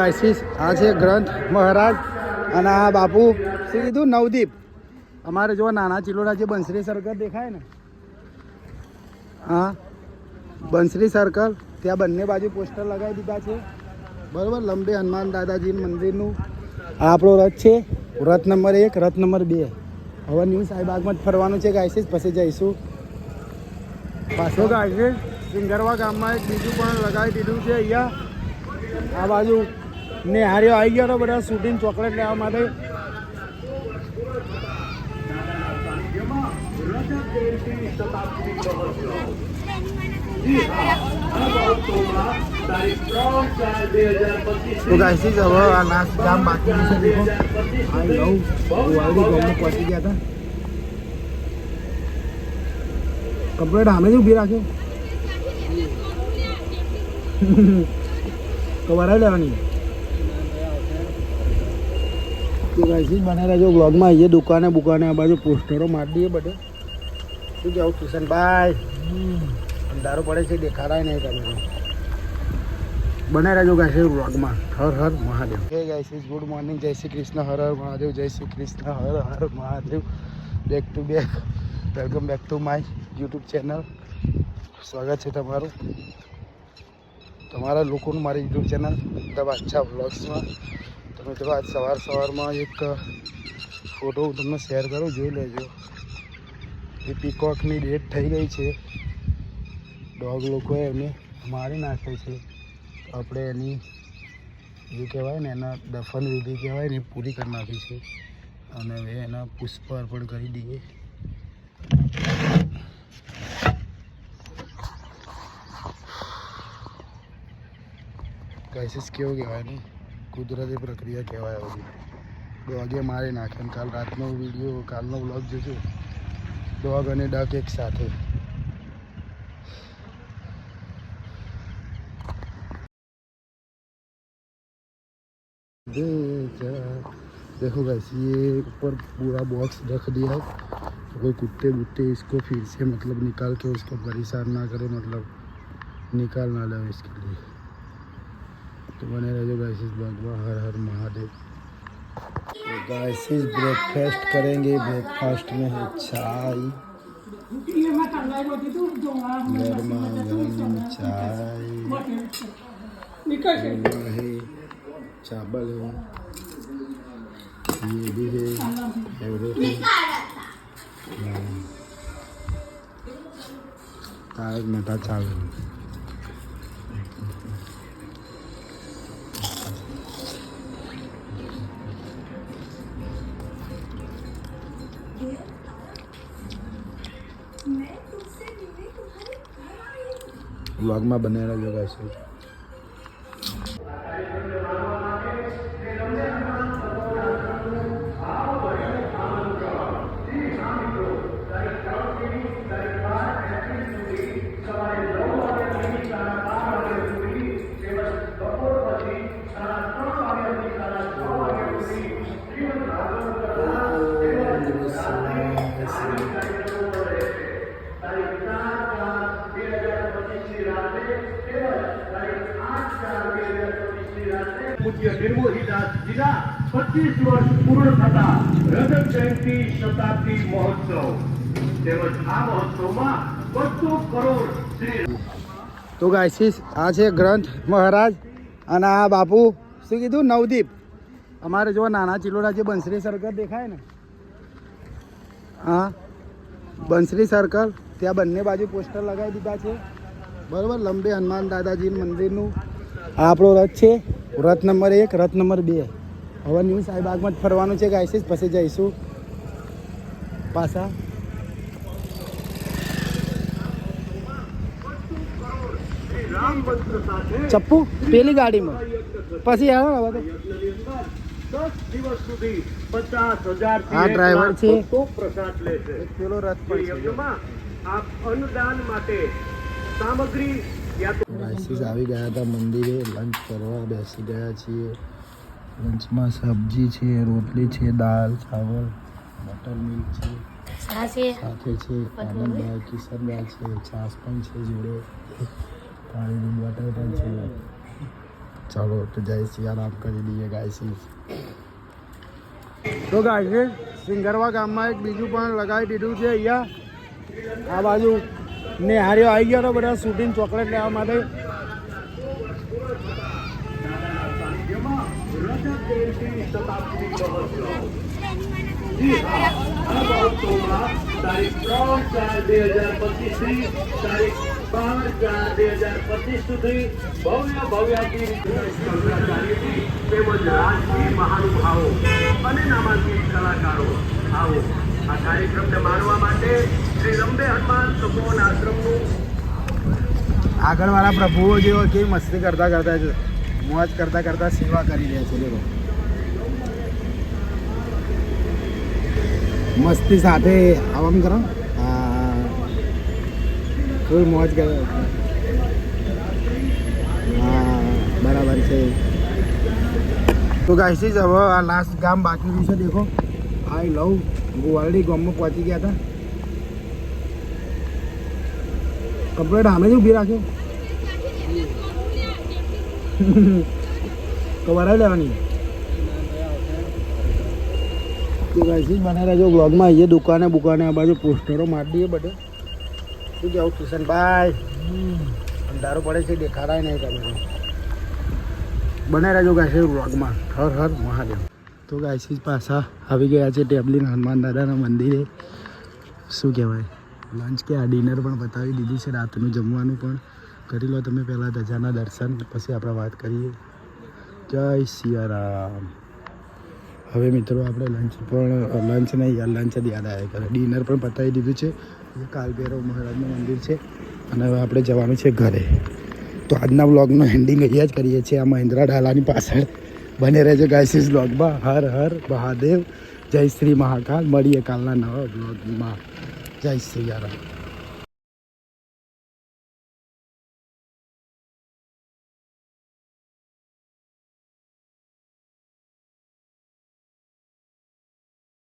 ગાઈસીસ આ છે ગ્રંથ મહારાજ અને આ બાપુ શું કીધું નવદીપ. અમારે જો નાના ચિલોડા જે બંસરી સર્કલ દેખાય ને, હા બંસરી સર્કલ ત્યાં બંને બાજુ પોસ્ટર લગાવી દીધા છે બરાબર. લંબે હનુમાન દાદાજી મંદિરનું આ આપણો રથ છે, રથ નંબર 1, રથ નંબર 2. હવે ન્યૂ સાહેબાગમાં જ ફરવાનું છે ગાઈસીસ, પછી જઈશું પાછો. ગાઈસીસ સિંગરવા ગામમાં એક બીજું પણ લગાવી દીધું છે અહીંયા. આ બાજુ નેહારીઓ આવી ગયો તો બધા શૂટિંગ ચોકલેટ લેવા માટે. તો ગાઈસીસ હવે આ લાસ્ટ ગામ બાકી છે. દેખો આ નવું વાવડી ગામમાં પહોંચી ગયા હતા. કમ્પ્લેટ આમે જ ઊભી રાખે તો વરાઈ લેવાની. તો ગાઈસીસ બને રહેજો બ્લોગમાં. અહીંયા દુકાને બુકાને આ બાજુ પોસ્ટરો મારી દઈએ બધે. શું કહેવું કિશનભાઈ? અંધારો પડે છે, દેખાડાય નહીં તમે. બને રહેજો ગાઈસીસ બ્લોગમાં. હર હર મહાદેવ. હે ગાઈસીસ ગુડ મોર્નિંગ, જય શ્રી કૃષ્ણ, હર હર મહાદેવ, જય Shri Krishna, Har Har Mahadev. Back to back, welcome back to my YouTube channel. સ્વાગત છે તમારું, તમારા લોકોનું મારી યુટ્યુબ ચેનલ તબ અચ્છા વ્લોગ્સમાં. તો મિત્રો આજ સવારમાં એક ફોટો હું તમને શેર કરું, જોઈ લેજો. એ પીકોકની ડેથ થઈ ગઈ છે, ડોગ લોકોએ એમને મારી નાખે છે. આપણે એની જે કહેવાય ને એના દફન વિધિ કહેવાય ને પૂરી કરી નાખી છે અને હવે એના પુષ્પ અર્પણ કરી દઈએ. ગાઈસીસ કેવું કહેવાય ને, કુદરતી પ્રક્રિયા કહેવાય. બધી ડોગે મારી નાખે. કાલ રાતનો વિડીયો, કાલનો વ્લોગ જોજો, ડોગ અને ડક એક સાથે. देखो गाइस ये ऊपर पूरा बॉक्स रख दिया है, कोई कुत्ते वुत्ते इसको फिर से मतलब निकाल के उसको परेशान ना करे, मतलब निकाल ना ले इसके लिए. तो बने रहो गाइस इस ब्लॉग में. हर हर महादेव. तो गाइस ब्रेकफास्ट करेंगे. ब्रेकफास्ट में है चाय, गर्मा गर्म चाय है, चावल है, ये भी है, तारक मेहता चावल. व्लॉग में बने रहेगा गाइस. પૂજ્ય નિર્મોહીદાસજીના 25 વર્ષ પૂર્ણ થતા રજત જયંતિ શતાબ્દી મહોત્સવ તેમજ આ મહોત્સવમાં 200 કરોડ શ્રી. તો ગાઈસીસ આ છે ગ્રંથ મહારાજ અને આ બાપુ શું કીધું નવદીપ. અમારે જો નાના ચિલોડા જે બંસરી સર્કલ દેખાય ને, હા બંસરી સર્કલ ત્યાં બંને બાજુ પોસ્ટર લગાવી દીધા છે બરાબર. લંબે હનુમાન દાદાજી મંદિરનું આ આપણો રથ છે, રથ નંબર 1, રથ નંબર 2. હવે ન્યૂ સાહેબાગમાં જ ફરવાનું છે ગાઈસીસ, પછી જઈશું પાછા. ચપ્પુ પેલી ગાડીમાં પછી આવે. હવે તો 10 દિવસ સુધી 50,000 આ ડ્રાઈવર છે, પ્રસાદ લે છે. પેલો રથ પણ છે. આપ અન્નદાન માટે સામગ્રી ગાઈસીસ આવી ગયા હતા મંદિરે, લંચ કરવા બેસી ગયા છીએ. લંચમાં સબ્જી છે, રોટલી છે, દાળ ચાવલ, બટર મિલ્ક છે, સાથે છે આનંદભાઈ, કિશનભાઈ છે, છાશ પણ છે જોડે, પાણીની બોટલ પણ છે. ચાલો તો જય સિયારામ કરી દઈએ ગાયસી. તો ગાયસી સિંગરવા ગામમાં એક બીજું પણ લગાવી દીધું છે અહીંયા. આ બાજુ નેહારીઓ આવી ગયા તો બધા શૂટિંગ ચોકલેટ લેવા માટે. તારીખ 3/4/2025 થી તારીખ 12/4/2025 સુધી ભવ્યાતિ શંકરાચાર્યજી તેમજ રાજકીય મહાનુભાવો અને નામાંકિત કલાકારો આવો આ કાર્યક્રમને માણવા માટે શ્રી રંબે હનુમાન તપોવન આશ્રમનું આગળવાળા પ્રભુઓ જેવો કેવી મસ્તી કરતા કરતા છે, મોજ કરતા કરતા સેવા કરી રહ્યા છે. દેખો મસ્તી સાથે આમ કરો. હા ફૂલ મોજ કરે. હા બરાબર છે. તો ગાઈસી હવે આ લાસ્ટ ગામ બાકી રહ્યું છે. દેખો આઈ લવ ગોવાલડી ગામમાં પહોંચી ગયા હતા. કમ્પ્લેટ આમે જ ઊભી રાખ્યો તો વરાઈ લેવાની. તો ગાઈસી બને રહેજો બ્લોગમાં. અહીંયા દુકાને બુકાને આ બાજુ પોસ્ટરો મારી દઈએ બધે. શું કહેવું કિશનભાઈ? અંધારું પડે છે, દેખાડાય નહીં તમે. બને રહેજો ગાઈસી બ્લોગમાં. હર હર મહાદેવ. તો ગાઈસી પાછા આવી ગયા છે ટેબલિન હનુમાન દાદાના મંદિરે. શું કહેવાય લંચ કે આ ડિનર પણ બતાવી દીધી છે. રાતનું જમવાનું પણ કરી લો તમે પહેલાં ધજાના દર્શન, પછી આપણે વાત કરીએ. જય સિયારામ. હવે મિત્રો આપણે લંચ નહીં યાર, લંચ જ યાદ આવ્યા કરે. ડિનર પણ પતાવી દીધું છે. કાલભૈરવ મહારાજનું મંદિર છે અને હવે આપણે જવાનું છે ઘરે. તો આજના બ્લોગનું એન્ડિંગ અહીંયા જ કરીએ છીએ, આ મહિન્દ્રા ઢાલાની પાછળ. બને રહેજો ગાઈસીસ બ્લોગમાં. હર હર મહાદેવ. જય શ્રી મહાકાલ. મળીએ કાલના નવા બ્લોગમાં. જય સિયારામ.